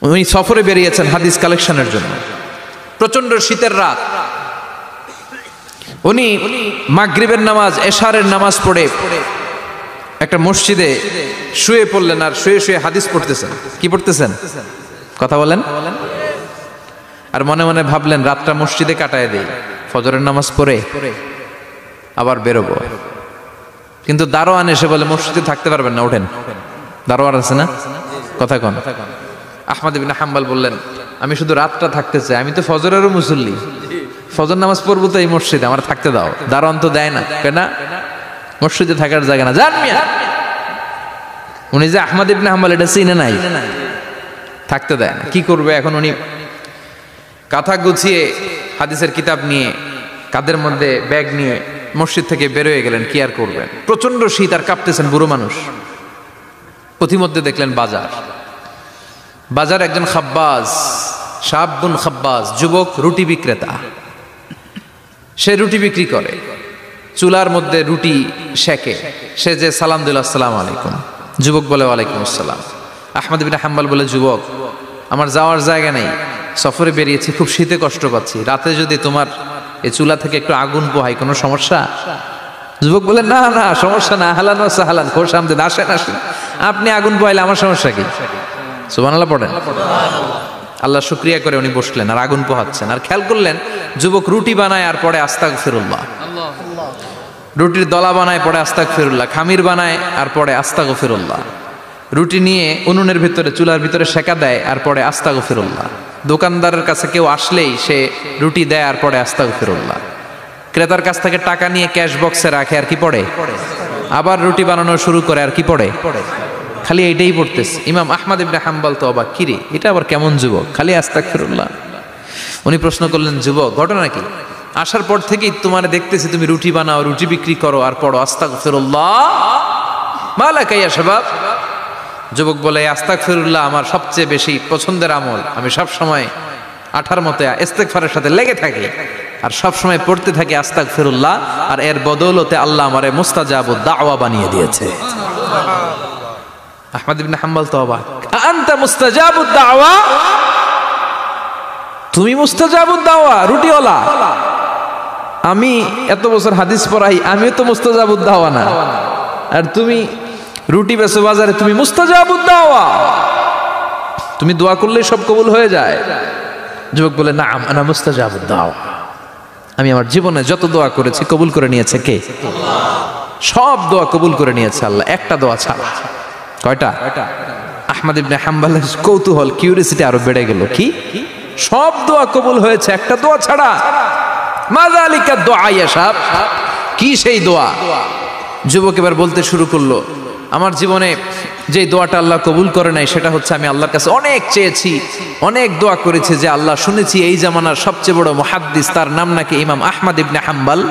উনি সফরে বেরিয়েছেন হাদিস কালেকশনের জন্য। প্রচন্ড শীতের রাত, উনি মাগরিবের নামাজ, এশারের নামাজ পড়ে একটা মসজিদে শুয়ে পড়লেন, আর শুয়ে শুয়ে হাদিস পড়তেছেন। কি পড়তেছেন? কথা বলেন। আর মনে মনে ভাবলেন রাতটা মসজিদে কাটায় দেই, ফজরের নামাজ পড়ে আবার বেরোবো। কিন্তু দারোয়ান এসে বলে মসজিদে থাকতে পারবেন না, ওঠেন। দারোয়ান আছে না? কথা কন। আহমদ ইবনে হাম্বল বললেন আমি শুধু রাতটা থাকতে চাই, আমি তো ফজরেরও মুসল্লি, ফজর নামাজ পড়বো তো এই মসজিদে, আমার থাকতে দাও। দারোয়ান তো দেয় না, কেন? মসজিদে থাকার জায়গা না, জান মিয়া। উনি যে আহমদ ইবনে হাম্বল এটা চিনে নাই, থাকতে দেয় না। কি করবে এখন? উনি কাঁথা গুছিয়ে হাদিসের কিতাব নিয়ে কাঁধের মধ্যে ব্যাগ নিয়ে মসজিদ থেকে বেরোয় গেলেন। কি আর করবেন, প্রচন্ড শীত, আর কাঁপতেছেন, বুড়ো মানুষ। পথিমধ্যে দেখলেন বাজার। বাজার একজন খাব্বাজ, শাবুন খাব্বাজ, যুবক রুটি বিক্রেতা। সে রুটি বিক্রি করে, চুলার মধ্যে রুটি সেকে। সে যে সালাম দিল আসসালামু আলাইকুম, যুবক বলে ওয়ালাইকুম আসসালাম। আহমদ ইবনে হাম্বল বলে যুবক আমার যাওয়ার জায়গা নেই, সফরে বেরিয়েছি, খুব শীতে কষ্ট পাচ্ছি, রাতে যদি তোমার এই চুলা থেকে একটু আগুন পোহাই কোনো সমস্যা? যুবক বলে না না সমস্যা না, আহলান ওয়া সাহলান, খোশ আমদেদ, আসেন আসেন, আপনি আগুন পোহাইলে আমার সমস্যা কি? সুবহানাল্লাহ পড়েন। আল্লাহ শুকরিয়া করে উনি বসলেন আর আগুন পোহাচ্ছেন। আর খেয়াল করলেন যুবক রুটি বানায় আর পড়ে আস্তাগফিরুল্লাহ, রুটির দলা বানায় পড়ে আস্তাগফিরুল্লাহ, খামির বানায় আর পড়ে আস্তাগফিরুল্লাহ, রুটি নিয়ে উনুনের ভিতরে চুলার ভিতরে সেকা দেয় আর পড়ে আস্তাগফিরুল্লাহ। দোকানদারের কাছে কেউ আসলেই সে রুটি দেয় আর পড়ে আস্তাগফিরুল্লাহ। ক্রেতার কাছ থেকে টাকা নিয়ে ক্যাশ বক্সে রাখে আর কি পড়ে? আবার রুটি বানানো শুরু করে আর কি পড়ে? খালি এইটাই পড়তেছে। ইমাম আহমদ ইবনে হাম্বল তো অবাক, কিরে এটা আবার কেমন যুবক, খালি আস্তাগফিরুল্লাহ। উনি প্রশ্ন করলেন যুবক ঘটনা কি? আসার পর থেকেই তোমার দেখতেছি তুমি রুটি বানাও, রুটি বিক্রি করো আর পড়ো আস্তাগফিরুল্লাহ, মালাকা ইয়া শাবাব। যুবক বলে আস্তাগফিরুল্লাহ আমার সবচেয়ে বেশি পছন্দের আমল, আমি সব সময় আঠার মতো ইস্তেগফারের সাথে লেগে থাকি আর সব সময় পড়তে থাকি আস্তাগফিরুল্লাহ, আর এর বদৌলতে আল্লাহ আমারে মুস্তাজাবুদ দাওয়া বানিয়ে দিয়েছে। আহমদ ইবনে হাম্বল তো অবাক, আনতা মুস্তাজাবুদ দাওয়া, তুমি মুস্তাজাবুদ দাওয়া, রুটিওয়ালা। আমি এত বছর হাদিস পড়াই, আমিও তো মুস্তাজাবুদ দাওয়া না, আর তুমি রুটি বেচো বাজারে, তুমি মুস্তাজাবুদ দাওয়া, তুমি দোয়া করলেই সব কবুল হয়ে যায়। যুবক বলে না আনা মুস্তাজাবুদ দাওয়া, আমি আমার জীবনে যত দোয়া করেছি কবুল করে নিয়েছে কে? সব দোয়া কবুল করে নিয়েছে আল্লাহ, একটা দোয়া ছাড়া। কয়টা? আহমদ ইবনে হাম্বলের কৌতূহল, কিউরিয়াসিটি আরো বেড়ে গেল। কি? সব দোয়া কবুল হয়েছে একটা দোয়া ছাড়া। মাযালিকা দোয়া ইয়া শাব, কি সেই দোয়া? যুবক এবার বলতে শুরু করলো আমার জীবনে যে দোয়াটা আল্লাহ কবুল করে নাই সেটা হচ্ছে আমি আল্লাহর কাছে অনেক চেয়েছি, অনেক দোয়া করেছি যে আল্লাহ শুনেছি এই জামানার সবচেয়ে বড় মুহাদ্দিস, তার নাম নাকি ইমাম আহমদ ইবনে হাম্বল।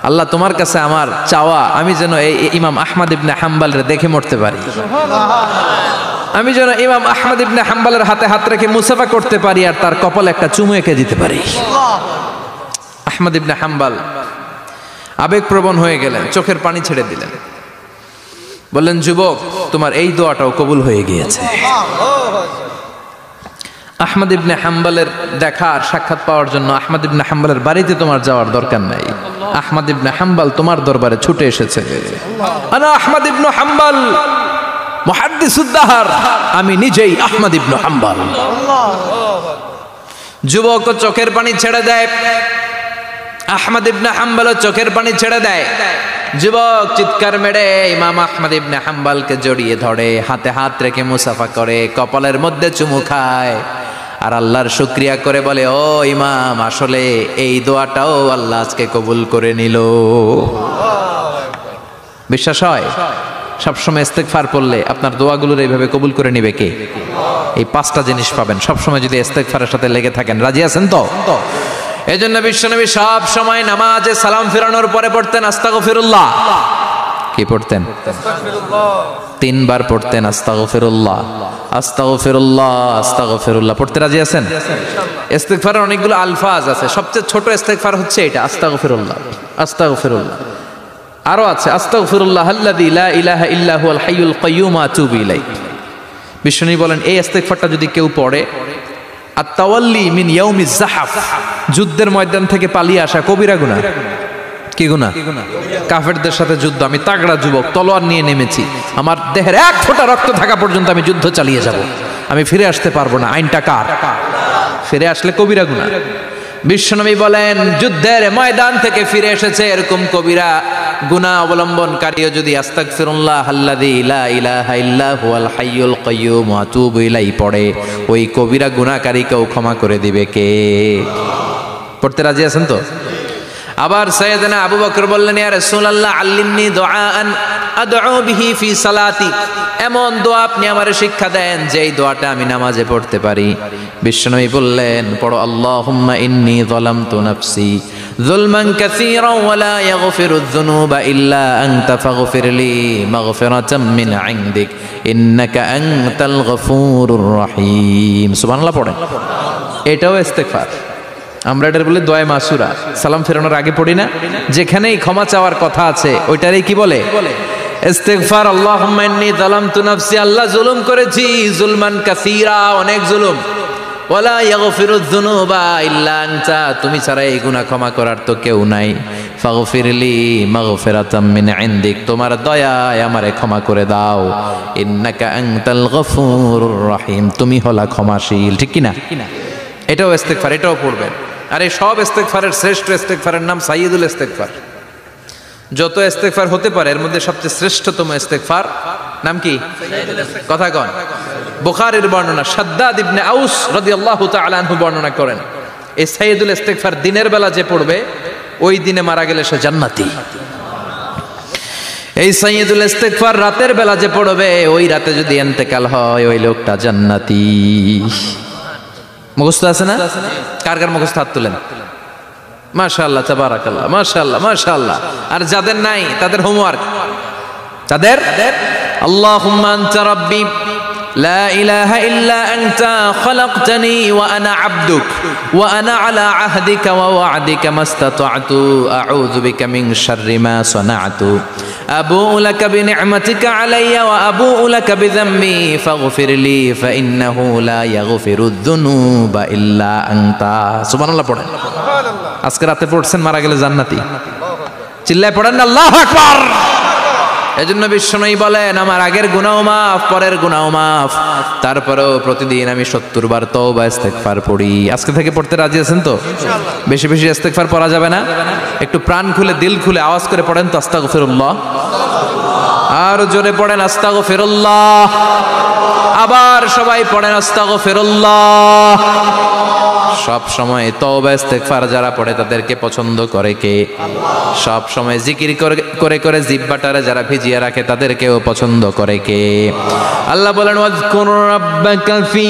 আল্লাহ তোমার কাছে আমার চাওয়া আমি যেন এই ইমাম আহমদ ইবনে হাম্বলরে দেখে মরতে পারি, আমি যেন ইমাম আহমদ ইবনে হাম্বলের হাতে হাত রেখে মুসাফা করতে পারি আর তার কপালে একটা চুমু এঁকে দিতে পারি। আহমদ ইবনে হাম্বল আবেগপ্রবণ হয়ে গেলেন, চোখের পানি ছেড়ে দিলেন, বললেন যুবক তোমার এই দোয়াটাও কবুল হয়ে গিয়েছে। আহমদ ইবনে হাম্বলের দেখা আর সাক্ষাৎ পাওয়ার জন্য আহমদ ইবনে হাম্বলের বাড়িতে তোমার যাওয়ার দরকার নাই, আহমদ ইবনে হাম্বল তোমার দরবারে ছুটে এসেছে। আনা আহমদ ইবনে হাম্বল মুহাদ্দিসুদ দাহর, আমি নিজেই আহমদ ইবনে হাম্বল। যুবক চোখের পানি ছেড়ে দেয়, আহমদ ইবনে হাম্বল চোখের পানি ছেড়ে দেয়। যুবক চিৎকার মেরে ইমাম আহমদ ইবনে হাম্বলকে জড়িয়ে ধরে, হাতে হাত রেখে মুসাফা করে, কপালের মধ্যে চুমু খায় আর আল্লাহর শুকরিয়া করে বলে ও ইমাম আসলে এই দোয়াটাও আল্লাহ আজকে কবুল করে নিল। বিশ্বাস হয়? সবসময় ইস্তেগফার পড়লে আপনার দোয়াগুলোর এইভাবে কবুল করে নিবে কে? এই পাঁচটা জিনিস পাবেন সবসময় যদি ইস্তেগফারের সাথে লেগে থাকেন। রাজি আছেন তো? এই জন্য বিশ্বনবী সব সময় নামাজে সালাম ফিরানোর পরে পড়তেন আস্তাগফিরুল্লাহ। কি পড়তেন? তিনবার পড়তেন আস্তাগফিরুল্লাহ, আস্তাগফিরুল্লাহ, আস্তাগফিরুল্লাহ। পড়তে রাজি আছেন? ইস্তেগফারের অনেকগুলো আলফাজ আছে, সবচেয়ে ছোট ইস্তেগফার হচ্ছে এটা আস্তাগফিরুল্লাহ, আস্তাগফিরুল্লাহ। আরো আছে আস্তাগফিরুল্লাহ আল্লাযী লা ইলাহা ইল্লা হুয়াল হাইয়ুল কাইয়্যুম আতুবু ইলাইহি। বিশ্বনবী বলেন এই ইস্তেগফারটা যদি কেউ পড়ে, আত-তাওয়াল্লি মিন ইয়াউমিজ যাহাফ, যুদ্ধের ময়দান থেকে পালিয়ে আসা কবিরা গুনাহ। কি গুনাহ? কাফেরদের সাথে যুদ্ধ, আমি তাগড়া যুবক, তলোয়ার নিয়ে নেমেছি, আমার দেহের এক ফোঁটা রক্ত থাকা পর্যন্ত আমি যুদ্ধ চালিয়ে যাব, আমি ফিরে আসতে পারবো না, আইনটা কার? ফিরে আসলে কবিরা গুনাহ। বিশ্বনবী বলেন যুদ্ধের ময়দান থেকে ফিরে এসেছে এরকম কবিরা গুনাহ অবলম্বনকারীও যদি আস্তাগফিরুল্লাহ আল্লাযী লা ইলাহা ইল্লা হুয়াল হাইয়ুল কাইয়্যুম ওয়া আতুবু ইলাইহি পড়ে, ওই কবিরা গুনাহকারীকেও ক্ষমা করে দিবে কে? পড়তে রাজি আছেন তো? আবার সাইয়েদনা আবু বকর বললেন, ইয়া রাসূলুল্লাহ আল্লিমনি দুআআন আদউ বিহি ফি সালাতি, এমন দোয়া আপনি আমারে শিক্ষা দেন যেই দোয়াটা আমি নামাজে পড়তে পারি। বিশ্বনবী বললেন, পড়ো আল্লাহুম্মা ইন্নী যালামতু নাফসি যুলমান কাসীরান ওয়া লা ইয়াগফিরুয যুনুবা ইল্লা আনতা ফাগফিরলি মাগফিরাতাম মিন ইনদিক ইন্নাকা আনতাল গফুরুর রহিম। সুবহানাল্লাহ পড়েন। এটাও ইস্তেগফার। আমরা এটার বলে দোয়া মাসুরা, সালাম ফেরানোর আগে পড়ি না? যেখানেই ক্ষমা চাওয়ার কথা আছে ওইটারই কি বলে? ইস্তেগফার। আল্লাহুম্মা ইন্নী যালামতু নাফসি, আল্লাহ জুলুম করেছি, যুলমান কাসীরা, অনেক জুলুম, ওয়ালা ইয়াগফিরুয যুনুবা ইল্লা আনতা, তুমি ছাড়া এই গুনাহ ক্ষমা করার তো কেউ নাই, ফাগফিরলি মাগফিরাতাম মিন ইনদিক, তোমার দয়ায় আমারে ক্ষমা করে দাও, ইন্নাকা আনতাল গফুরুর রহিম, তুমি হলা ক্ষমাশীল। ঠিক কি না? এটাও ইস্তেগফার, এটাও পড়বেন। আর এই সব ইস্তেগফারের শ্রেষ্ঠ ইস্তেগফারের নাম সাইয়্যিদুল ইস্তেগফার। যত ইস্তেগফার হতে পারে এর মধ্যে সবচেয়ে শ্রেষ্ঠতম ইস্তেগফার নাম কি? কথা কন। বুখারীর বর্ণনা, শাদ্দাদ ইবনে আউস রাদিয়াল্লাহু তাআলা আনহু বর্ণনা করেন, এই সাইয়্যিদুল ইস্তেগফার দিনের বেলা যে পড়বে ওই দিনে মারা গেলে সে জান্নাতি। এই সাইয়্যিদুল ইস্তেগফার রাতের বেলা যে পড়বে ওই রাতে যদি ইন্তেকাল হয় ওই লোকটা জান্নাতি। মুখস্থ আছে না? কার কার মুখস্থ হাত তুলেন। মাশাআল্লাহ, তাবারাকাল্লাহ, মাশাআল্লাহ, মাশাআল্লাহ। আর যাদের নাই তাদের হোমওয়ার্ক, তাদের আল্লাহুম্মা আনতা রাব্বি লা ইলাহা ইল্লা আনতা খালাকতানি ওয়া আনা আবদুক ওয়া আনা আলা আহদিকা ওয়া ওয়া'দিকা মাস্তাতা'তু আউযু বিকা মিন শাররি মা সানা'তু আবুউ লাকা বিনি'মাতিকা আলাইয়া ওয়া আবুউ লাকা বিযামবি ফাগফিরলি ফাইন্নাহু লা ইয়াগফিরুয যুনুবা ইল্লা আনতা। সুবহানাল্লাহ পড়েন। আজকে রাতে পড়ছেন, মারা গেলে জান্নাতি। চিল্লায় পড়েন না আল্লাহু আকবার। এজন্য বিশ্বনবী বলেন আমার আগের গুনাহ মাফ, পরের গুনাহ মাফ, তারপরেও প্রতিদিন আমি 70 বার তওবা ইস্তেগফার পড়ি। আজকে থেকে পড়তে রাজি আছেন তো? বেশি বেশি ইস্তেগফার পড়া যাবে না? একটু প্রাণ খুলে দিল খুলে আওয়াজ করে পড়েন তো আস্তাগফিরুল্লাহ। আর জোরে পড়েন আস্তাগফিরুল্লাহ। আবার সবাই পড়েন আস্তাগফিরুল্লাহ। সব সময় তওবা ইস্তেগফার যারা পড়ে তাদেরকে পছন্দ করে কে? সব সময় জিকির করে করে জিহ্বাটারে যারা ভিজিয়ে রাখে তাদেরকেও পছন্দ করে কে? আল্লাহ বলেন ওয়াজকুর রাব্বাকা ফি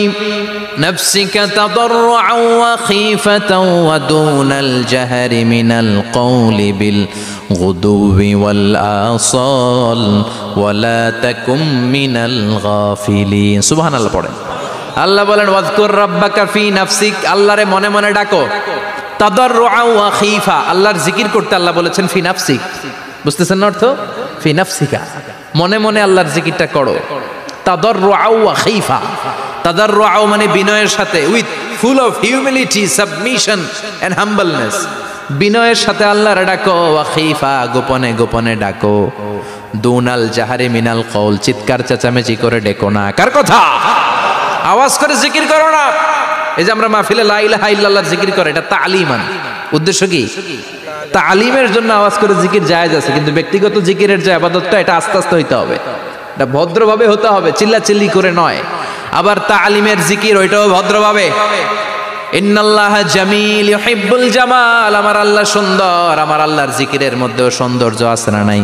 নাফসিকা তাদাররুআন ওয়া খীফাতান ওয়া দুনাল জাহরি মিনাল কওলি বিল গুদুবি ওয়াল আসাল ওয়া লা তাকুম মিনাল গাফিলিন। সুবহানাল্লাহ পড়েন। আল্লাহ বলেন ওয়াজকুর রাব্বাকা ফি নাফসিক, আল্লাহরে মনে মনে ডাকো, তাদাররুআন ওয়া খীফা, আল্লাহর জিকির করতে আল্লাহ বলেছেন ফি নাফসিক। বুঝতেছেন না অর্থ? ফি নাফসিকা, মনে মনে আল্লাহর জিকিরটা করো। তাদাররুআন ওয়া খীফা, তাদাররুআন মানে বিনয়ের সাথে, with full of humility, submission and humbleness, বিনয়ের সাথে আল্লাহরে ডাকো। ওয়া খীফা, গোপনে গোপনে ডাকো। দুনাল জাহারি মিনাল কওল, চিৎকার চেঁচামেচি করে ডেকো না। কার কথা? আওয়াজ করে জিকির করো না। এই যে আমরা মাহফিলে লা ইলাহা ইল্লাল্লাহর জিকির করে, এটা তালিমান। উদ্দেশ্য কি? তালিমের জন্য আওয়াজ করে জিকির জায়েজ আছে, কিন্তু ব্যক্তিগত জিকিরের যে ইবাদতটা এটা আস্তে আস্তে হইতে হবে, এটা ভদ্রভাবে হতে হবে, চিল্লাচিল্লি করে নয়। আবার তালিমের জিকির ওইটাও ভদ্রভাবে। ইন্নাল্লাহা জামিল ইউহিব্বুল জামাল, আমার আল্লাহ সুন্দর, আমার আল্লাহর জিকিরের মধ্যেও সৌন্দর্য আছে না নাই?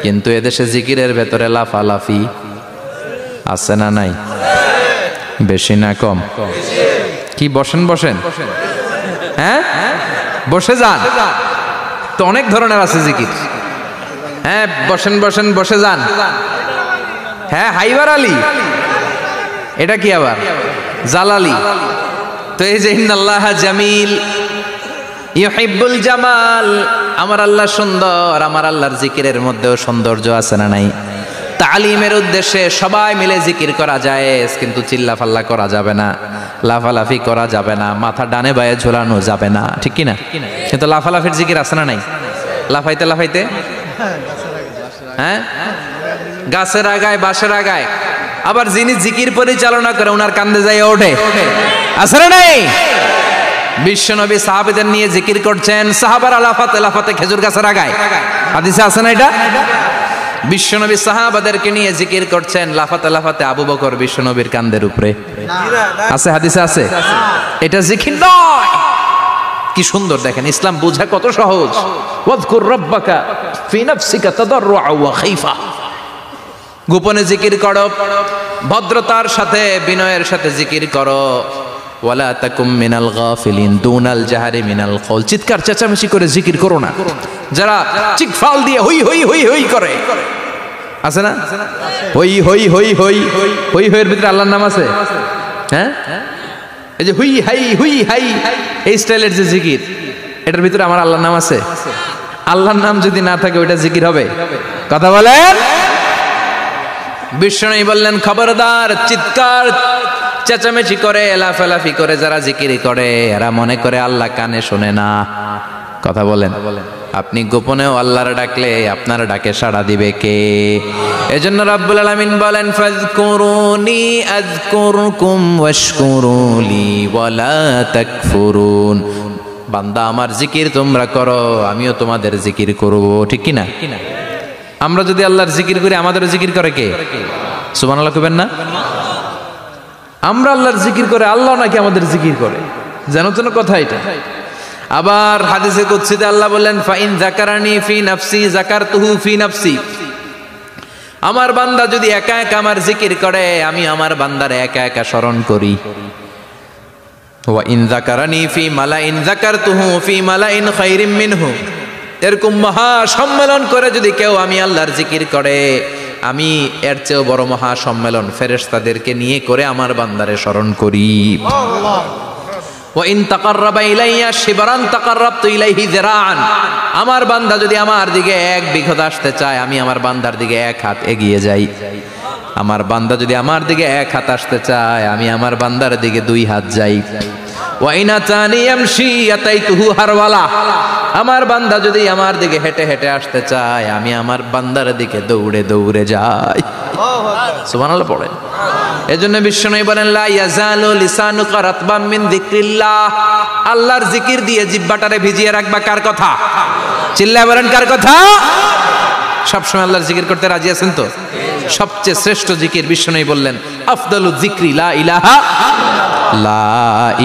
কিন্তু এদেশে জিকিরের ভেতরে লাফালাফি আছে না নাই? বেশি না কম? কি বসেন বসেন, হ্যাঁ বসে যান তো, অনেক ধরনের আছে জিকির। হ্যাঁ বসেন বসেন, বসে যান। হ্যাঁ হাইবার আলী, এটা কি আবার জালালি? তো এই যে ইন্নাল্লাহা জামিল ইউহিব্বুল জামাল, আমার আল্লাহ সুন্দর, আমার আল্লাহর জিকিরের মধ্যেও সৌন্দর্য আছে না নাই? তালিমের উদ্দেশ্যে সবাই মিলে জিকির করা যায়, কিন্তু চিল্লাফাল্লা করা যাবে না, লাফালাফি করা যাবে না, মাথা ডানে বায়ে ঝোলানো যাবে না, ঠিক কি না? কিন্তু লাফালাফির জিকির আছে না নাই? লাফাইতে লাফাইতে, হ্যাঁ, গাছের আগায় বাঁশের আগায়। আবার যিনি জিকির পরিচালনা করে ওনার কান্দে যাই ওঠে, আছে না নাই? বিশ্বনবী সাহাবীদের নিয়ে জিকির করছেন, সাহাবারা লাফাতে লাফাতে খেজুর গাছের আগায়। হাদিসে আছে না এটা? বিশ্বনবী সাহাবাদেরকে নিয়ে জিকির করছেন, লাফাতে লাফাতে আবু বকর বিশ্বনবীর কান্দের উপরে। আছে, হাদিসে আছে। এটা জিকির নয়। কি সুন্দর দেখেন, ইসলাম বোঝা কত সহজ। ওয়াজকুর রাব্বাকা ফি নাফসিকা তাদাররুআ ওয়া খাইফা। গোপনে জিকির করো, ভদ্রতার সাথে বিনয়ের সাথে জিকির করো। ওয়ালা তাকুম মিনাল গাফিলিন দুনাল জাহারি মিনাল কওল। চিৎকার চেঁচামেচি করে জিকির করো না। যারা চিকফাল দিয়ে হই হই হই হই করে, আছে না? হই হই হই হই হই হইয়ের ভিতরে আল্লাহর নাম আছে, হ্যাঁ? এই যে হুই হাই হুই হাই, এই স্টাইলের যে জিকির, এটার ভিতরে আমার আল্লাহর নাম আছে? আল্লাহর নাম যদি না থাকে ওইটা জিকির হবে? কথা বলেন। বিষ্ণু বললেন, খবরদার, চিৎকার চেঁচামেচি করে লাফালাফি করে যারা জিকির করে এরা মনে করে আল্লাহ কানে শোনে না। কথা বলেন। আপনি গোপনেও আল্লাহর ডাকলে আপনার ডাকে সাড়া দিবে কে? এজন্য রাব্বুল আলামিন বলেন, ফাযকুরুনি আযকুরকুম ওয়াশকুরুলি ওয়ালা তাকফুরুন। বান্দা আমার জিকির তোমরা করো, আমিও তোমাদের জিকির করব, ঠিক কি না? আমরা যদি আল্লাহর জিকির করি আমাদের জিকির করে কে? সুবহানাল্লাহ কইবেন না? আমরা আল্লাহর জিকির করে, আল্লাহ নাকি আমাদের জিকির করে, জানো তো না কথা এটা? আবার হাদিসে কুদসিতে আল্লাহ বললেন, ফাইন যাকারানি ফি নাফসি যাকারতুহু ফি নাফসি। আমার বান্দা যদি একা একা আমার জিকির করে, আমি আমার বান্দারে একা একা স্মরণ করি। ওয়া ইন যাকারানি ফি মালাইন যাকারতুহু ফি মালাইন খায়রিম মিনহু। এরকম মহা সম্মেলন করে যদি কেউ আমি আল্লাহর জিকির করে, আমি এর চেয়েও বড় মহা সম্মেলন ফেরেশতাদেরকে নিয়ে করে আমার বান্দারে স্মরণ করি। ওয়া ইন তাকাররাবা ইলাইয়া শিবরান তাকাররাবতু ইলাইহি যিরাআন। আমার বান্দা যদি আমার দিকে এক বিঘত আসতে চায়, আমি আমার বান্দার দিকে এক হাত এগিয়ে যাই। আমার বান্দা যদি আমার দিকে এক হাত আসতে চায়, আমি আমার বান্দার দিকে দুই হাত যাই। ওয়া ইন আতানি ইয়ামশি আতাইতুহু হারওয়ালা। আমার বান্দা যদি আমার দিকে হেঁটে হেঁটে আসতে চায়, আমি আমার বান্দার দিকে দৌড়ে দৌড়ে যাই। সুবহানাল্লাহ পড়েন। এজন্য বিশ্বনবী বলেন, লা ইয়াজালু লিসানুকা রাতবাম মিন যিকরিল্লাহ। আল্লাহর জিকির দিয়ে জিহ্বাটারে ভিজিয়ে রাখবা। কার কথা? চিল্লায় বলেন, কার কথা? সবসময় আল্লাহর জিকির করতে রাজি আছেন তো? সবচেয়ে শ্রেষ্ঠ জিকির বিশ্বনবী বললেন, আফদালু যিকরি লা ইলাহা লা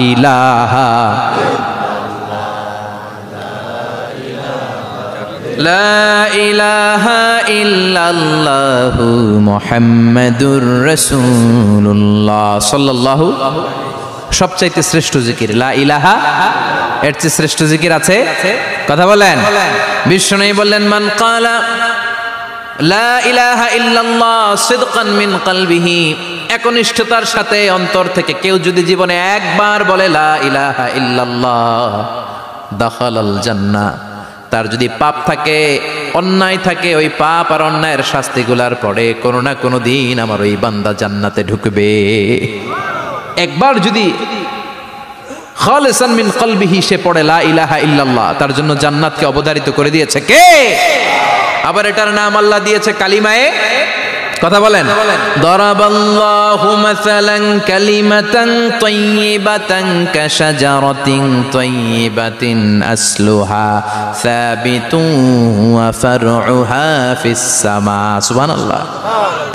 ইলাহা লা ইলাহা ইল্লাল্লাহু মুহাম্মাদুর রাসূলুল্লাহ সাল্লাল্লাহু। সবচাইতে শ্রেষ্ঠ জিকির লা ইলাহা। এর চেয়ে শ্রেষ্ঠ জিকির আছে? কথা বলেন। বিশ্বনবী বললেন, মান ক্বালা লা ইলাহা ইল্লাল্লাহ সিদকান মিন কলবিহি। একনিষ্ঠতার সাথে অন্তর থেকে কেউ যদি জীবনে একবার বলে লা ইলাহা ইল্লাল্লাহ, দাখালাল জান্নাহ। তার যদি পাপ থাকে, অন্যায় থাকে, ওই পাপ আর অন্যায়ের শাস্তিগুলার পরে কোনো না কোনো দিন আমার ওই বান্দা জান্নাতে ঢুকবে। একবার যদি খালিসান মিন কলবিহি সে পড়ে লা ইলাহা ইল্লাল্লাহ, তার জন্য জান্নাতকে অবধারিত করে দিয়েছে কে? আবার এটার নাম আল্লাহ দিয়েছে কালিমায়ে। কথা বলেন। দরাবাল্লাহু মাসালান কালিমাতান তাইয়িবাতান কাশাজারাতিন তাইয়িবাতিন আসলুহা সাবিতুন ওয়া ফারউহা ফিস সামা। সুবহানাল্লাহ।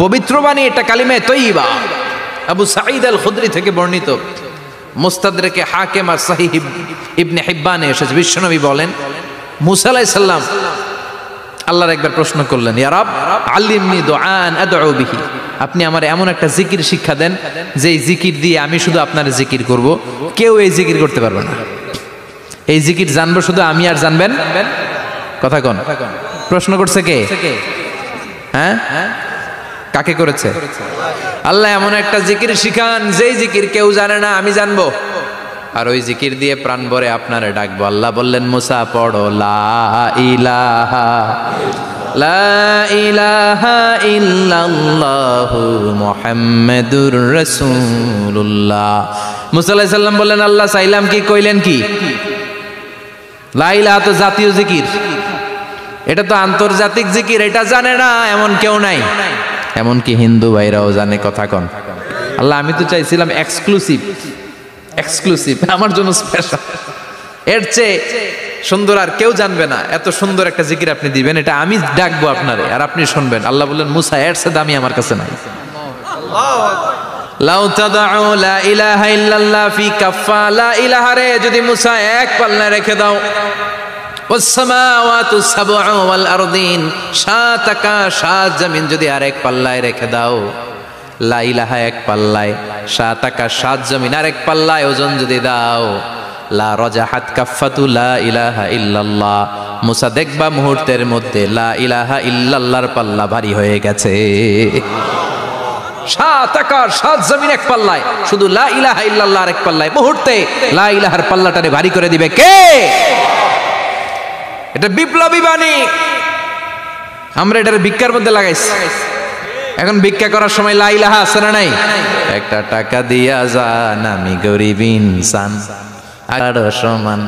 পবিত্র বাণী এটা কালিমায়ে তাইয়িবা। আবু সাঈদ আল খুদরি থেকে বর্ণিত, মুস্তাদরেকে হাকিম আর সহিহ ইবনে হিব্বানে এসেছে। বিশ্বনবী বলেন, মুসা আলাইহিস সালাম আল্লাহর একবার প্রশ্ন করলেন, ইয়া রাব আল্লিমনি দুআন আদউ বিহি। আপনি আমার এমন একটা জিকির শিক্ষা দেন যে জিকির দিয়ে আমি শুধু আপনার জিকির করব, কেউ এই জিকির করতে পারবে না। এই জিকির জানবো শুধু আমি আর জানবেন। কথা কোন? প্রশ্ন করছে কে? হ্যাঁ, কাকে করেছে? আল্লাহ এমন একটা জিকির শিখান যেই জিকির কেউ জানে না, আমি জানবো, আর ওই জিকির দিয়ে প্রাণ ভরে আপনারে ডাকবো। আল্লাহ বললেন, মুসা পড়ো লা ইলাহা লা ইলাহা ইল্লাল্লাহু মুহাম্মাদুর রাসূলুল্লাহ। মুসা আলাইহিস সালাম বললেন আল্লাহ চাইলাম কি, কইলেন কি? লা ইলাহা তো জাতীয় জিকির, এটা তো আন্তর্জাতিক জিকির, এটা জানে না এমন কেউ নাই। এমনকি হিন্দু ভাইরাও জানে। কথা কন আল্লাহ, আমি তো চাইছিলাম এক্সক্লুসিভ আমার জন্য স্পেশাল, এর চেয়ে সুন্দর আর কেউ জানবে না। এত সুন্দর একটা জিকির আপনি দিবেন, এটা আমি ডাকবো আপনারে আর আপনি শুনবেন। আল্লাহ বললেন মুসা এর চেয়ে দামি আমার কাছে নাই। লাউ তাদউ লা ইলাহা ইল্লাল্লাহ ফি কাফা, লা ইলাহা রে যদি মুসা এক পাল্লায় রেখে দাও, ওয়াস সামাওয়াতু সাবউ ওয়াল আরদিন, সাত আকাশ সাত জমিন যদি আরেক পাল্লায় রেখে দাও, লা ইলাহা এক পাল্লায়, সাত আকাশ সাত জমিন আরেক পাল্লায় ওজন যদি দাও, লা রাজাহাত কাফাতু লা ইলাহা ইল্লাল্লাহ, মুসা দেখবা মুহূর্তের মধ্যে লা ইলাহা ইল্লাল্লাহর পাল্লা ভারী হয়ে গেছে। সাত আকাশ সাত জমিন এক পাল্লায়, শুধু লা ইলাহা ইল্লাল্লাহ এক পাল্লায়, মুহূর্তে লা ইলাহার পাল্লাটারে ভারী করে দিবে কে? এটা বিপ্লবী বাণী। আমরা এটার ভিক্ষার মধ্যে লাগাইছি। এখন ভিক্ষা করার সময় লা ইলাহা আছে না নাই? একটা টাকা দিয়া যান আমি গরিব ইনসান, আরো সমান,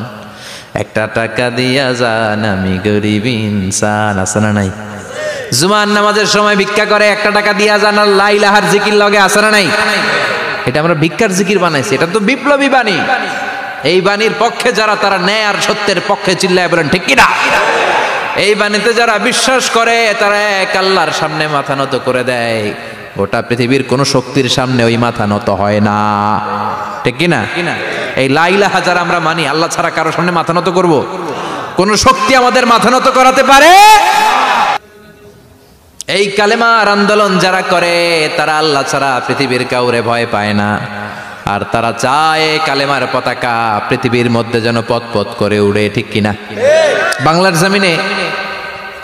একটা টাকা দিয়া যান আমি গরিব ইনসান, আছে না নাই? জুমার নামাজের সময় ভিক্ষা করে একটা টাকা দিয়া যান, আর লা ইলাহার জিকির লগে আছে না নাই? এটা আমরা ভিক্ষার জিকির বানাইছি, এটা তো বিপ্লবী বাণী। এই বাণীর পক্ষে যারা, তারা ন্যায় আর সত্যের পক্ষে চিল্লায় বলেন ঠিক কিনা? এই বাণীতে যারা বিশ্বাস করে তারা এক আল্লাহর সামনে মাথা নত করে দেয়। গোটা পৃথিবীর কোন শক্তির সামনে ওই মাথা নত হয় না, ঠিক কিনা? এই লা ইলাহা যারা আমরা মানি, আল্লাহ ছাড়া কারো সামনে মাথা নত করব? কোন শক্তি আমাদের মাথা নত করাতে পারে? এই কালেমার আন্দোলন যারা করে তারা আল্লাহ ছাড়া পৃথিবীর কাউরে ভয় পায় না। আর তারা চায় কালেমার পতাকা পৃথিবীর মধ্যে যেন পথ করে উড়ে, ঠিক কিনা? বাংলার জমিনে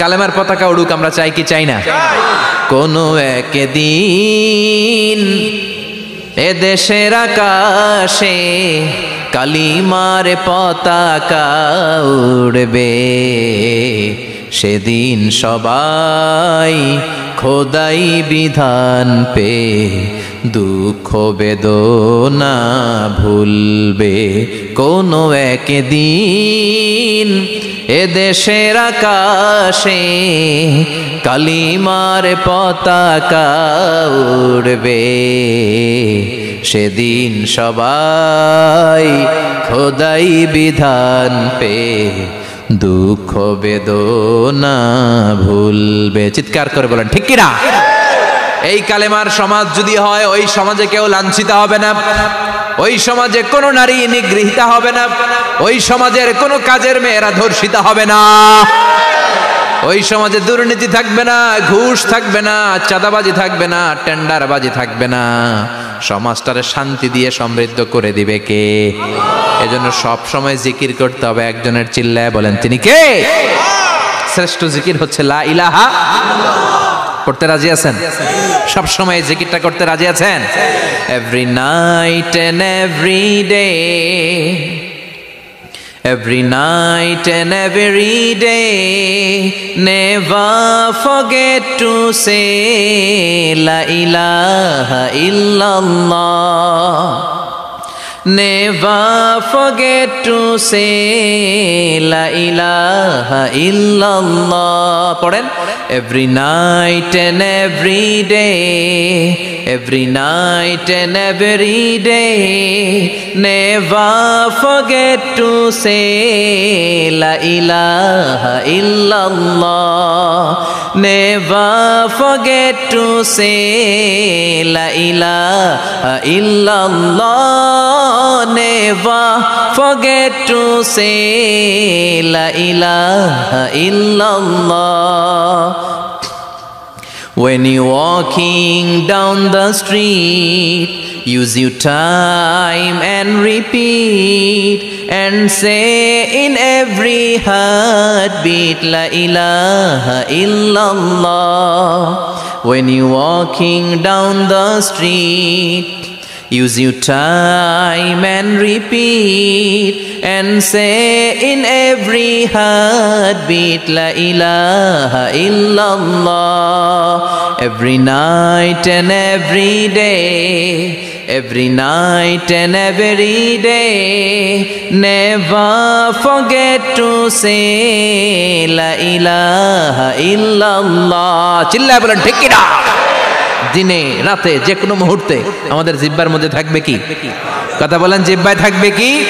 কালেমার পতাকা উড়ুক, আমরা চাই কি চাই না? কোনো একদিন এ দেশের আকাশে কালিমার পতাকা উড়বে, সেদিন সবাই খোদাই বিধান পে দুঃখ বেদনা ভুলবে। কোনো একদিন এ দেশের আকাশে কালিমার পতাকা উড়বে, সেদিন সবাই খোদাই বিধান পে দুঃখ বেদনা ভুলবে। চিৎকার করে বলেন ঠিক কিনা? এই কালেমার সমাজ যদি হয়, ওই সমাজে কেউ লাঞ্ছিত হবে না, ওই সমাজে কোনো নারী নিগৃহীতা হবে না, ওই সমাজের কোনো কাজের মেয়েরা ধর্ষিত হবে না, ওই সমাজে দুর্নীতি থাকবে না, ঘুষ থাকবে না, চাঁদাবাজি থাকবে না, টেন্ডারবাজি থাকবে না। সমাজটারে শান্তি দিয়ে সমৃদ্ধ করে দিবে কে? এজন্য সব সময় জিকির করতে হবে একজনের, চিল্লায় বলেন তিনি কে? শ্রেষ্ঠ জিকির হচ্ছে লা ইলাহা। করতে রাজি আছেন? সব সময় জিকিরটা করতে রাজি আছেন? Every night and every day, every night and every day, never forget to say la ilaha illallah, never forget to say la ilaha illallah. পড়েন, every night and every day, every night and every day, never forget to say la ilaha illallah, never forget to say la ilaha illallah, never forget to say la ilaha illallah. When you're walking down the street, use your time and repeat and say in every heartbeat la ilaha illallah. When you're walking down the street, Use your time and repeat and say in every heartbeat La ilaha illallah. Every night and every day, every night and every day, never forget to say La ilaha illallah. চিল্লায় বলেন ঠিক কিনা? দিনে রাতে যে কোনো মুহূর্তে আমাদের জিহ্বার মধ্যে থাকবে কি? কথা বলেন, জিহ্বায় থাকবে কি?